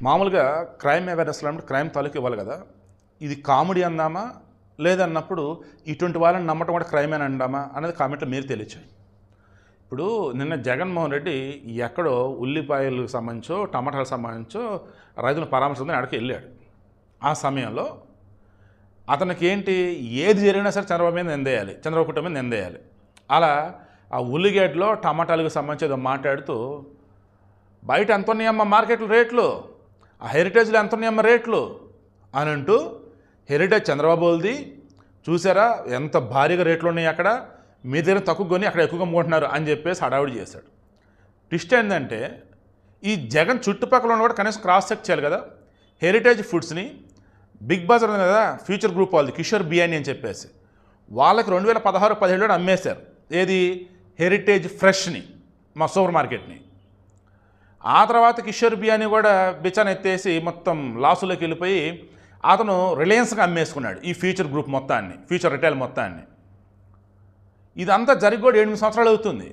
మామూలుగా క్రైమ్ అవేర్నెస్లో అంటే క్రైమ్ తాలూకు ఇవ్వాలి కదా, ఇది కామెడీ అందామా లేదన్నప్పుడు ఇటువంటి వాళ్ళని నమ్మటం కూడా క్రైమ్ అని అందామా అనేది కామెంట్లో మీరు తెలియచాయి. ఇప్పుడు నిన్న జగన్మోహన్ రెడ్డి ఎక్కడో ఉల్లిపాయలకు సంబంధించో టమాటాలకు సంబంధించో రైతులను పరామర్శిందని అక్కడికి వెళ్ళాడు. ఆ సమయంలో అతనికి ఏంటి, ఏది జరిగినా సరే చంద్రబాబు మీద నిందేయాలి, చంద్రబాబు కుటుంబం మీద నిందేయాలి. అలా ఆ ఉల్లిగడ్డలో టమాటాలకు సంబంధించి ఏదో మాట్లాడుతూ బయట ఎంత ఉన్నాయమ్మ మార్కెట్లో రేట్లు, ఆ హెరిటేజ్లో ఎంత ఉన్నాయమ్మ రేట్లు అని అంటూ, హెరిటేజ్ చంద్రబాబుది చూసారా ఎంత భారీగా రేట్లు ఉన్నాయి, అక్కడ మీ దగ్గర తక్కువ కొని అక్కడ ఎక్కువగా అమ్ముకుంటున్నారు అని చెప్పేసి హడావుడి చేశాడు. ట్విస్ట్ ఏంటంటే ఈ జగన్ చుట్టుపక్కల ఉన్న కూడా కనీసం క్రాస్ చెక్ చేయాలి కదా. హెరిటేజ్ ఫుడ్స్ని బిగ్ బజార్ ఉంది కదా, ఫ్యూచర్ గ్రూప్ వాళ్ళది కిషోర్ బిర్యానీ అని చెప్పేసి వాళ్ళకి 2016-17 అమ్మేశారు. ఏది, హెరిటేజ్ ఫ్రెష్ని, మా సూపర్ మార్కెట్ని. ఆ తర్వాత కిషోర్ బిర్యానీ కూడా బిచాన్ ఎత్తేసి మొత్తం లాసులోకి వెళ్ళిపోయి అతను రిలయన్స్గా అమ్మేసుకున్నాడు ఈ ఫ్యూచర్ గ్రూప్ మొత్తాన్ని, ఫ్యూచర్ రిటైల్ మొత్తాన్ని. ఇదంతా జరిగి కూడా 8 సంవత్సరాలు అవుతుంది.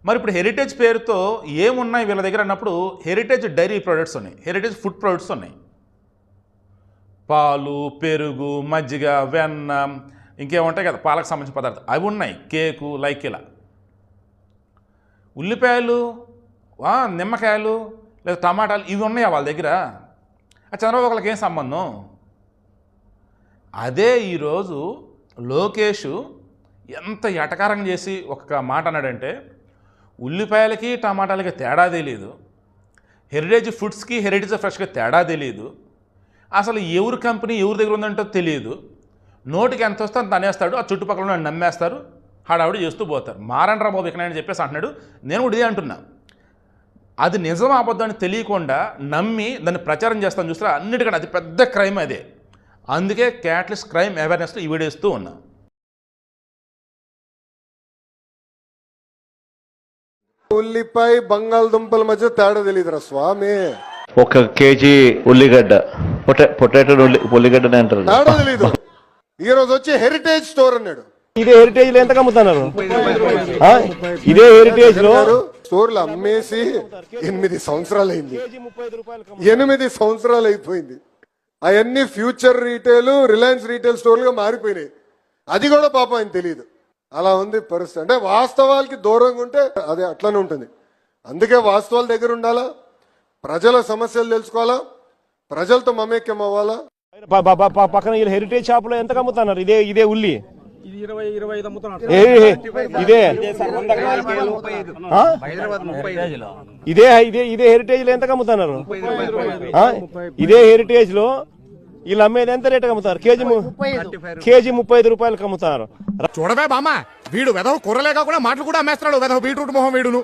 మరి ఇప్పుడు హెరిటేజ్ పేరుతో ఏమున్నాయి వీళ్ళ దగ్గర అన్నప్పుడు హెరిటేజ్ డైరీ ప్రొడక్ట్స్ ఉన్నాయి, హెరిటేజ్ ఫుడ్ ప్రొడక్ట్స్ ఉన్నాయి. పాలు, పెరుగు, మజ్జిగ, వెన్న, ఇంకేముంటాయి కదా పాలకు సంబంధించిన పదార్థాలు అవి ఉన్నాయి, కేకు, లైక్ ఇలా. ఉల్లిపాయలు, నిమ్మకాయలు లేదా టమాటాలు ఇవి ఉన్నాయా వాళ్ళ దగ్గర? చంద్రబాబు వాళ్ళకి ఏం సంబంధం? అదే ఈరోజు లోకేష్ ఎంత ఎటకారం చేసి ఒక మాట అన్నాడంటే, ఉల్లిపాయలకి టమాటాలకి తేడా తెలియదు, హెరిటేజ్ ఫుడ్స్కి హెరిటేజ్ ఫ్రెష్కి తేడా తెలియదు, అసలు ఎవరు కంపెనీ ఎవరి దగ్గర ఉందంటో తెలియదు, నోటికి ఎంత వస్తే అంత అనేస్తాడు, ఆ చుట్టుపక్కల నమ్మేస్తారు, హడావుడి చేస్తూ పోతారు. మారండ్రా బాబు ఇక్కడ అని చెప్పేసి అంటున్నాడు. నేను కూడా ఇదే అంటున్నా, అది నిజం అబద్ధాన్ని తెలియకుండా నమ్మి దాన్ని ప్రచారం చేస్తాను చూస్తారా, అన్నిటికంటే అది పెద్ద క్రైమ్ అదే. అందుకే క్యాటలిస్ట్ క్రైమ్ అవేర్నెస్లో ఈ వీడియో ఇస్తూ ఉన్నా. ఉల్లిపాయ బంగాళదుంపల మధ్య తేడా తెలియదురా స్వామి. 1 కేజీ ఉల్లిగడ్డ, పొటాటో ఉల్లిగడ్డనే అంటారు, తేడా తెలీదు. ఈ రోజు వచ్చి హెరిటేజ్ స్టోర్ అన్నాడు. ఇదే హెరిటేజ్ లో ఎంత అమ్ముతున్నారు? ఇదే హెరిటేజ్ లో స్టోర్లు అమ్మేసి 8 సంవత్సరాలు అయింది. 8 సంవత్సరాలు అయిపోయింది. అవన్నీ ఫ్యూచర్ రీటైల్, రిలయన్స్ రీటైల్ స్టోర్లుగా మారిపోయినాయి. అది కూడా పాపం ఆయన తెలియదు. అలా ఉంది పరిస్థితి. అంటే వాస్తవాలకి దూరంగా ఉంటే అదే అట్లానే ఉంటుంది. అందుకే వాస్తవాల దగ్గర ఉండాలా, ప్రజల సమస్యలు తెలుసుకోవాలా, ప్రజలతో మమేక్యం అవ్వాలా. పక్కన హెరిటేజ్ షాప్ లో ఎంత అమ్ముతున్నారు? ఇదే ఉల్లి ఇదే హెరిటేజ్ లో ఎంత అమ్ముతున్నారు? ఇదే హెరిటేజ్ లో వీళ్ళు అమ్మేది ఎంత రేటుకి అమ్ముతారు? కేజీ 35 రూపాయలకు అమ్ముతారు. చూడవే బామ్మ, వీడు వెదవ కూరలేక కూడా మాటలు కూడా అమ్మేస్తున్నాడు, వెదవ బీట్రూట్ మొహం వీడును.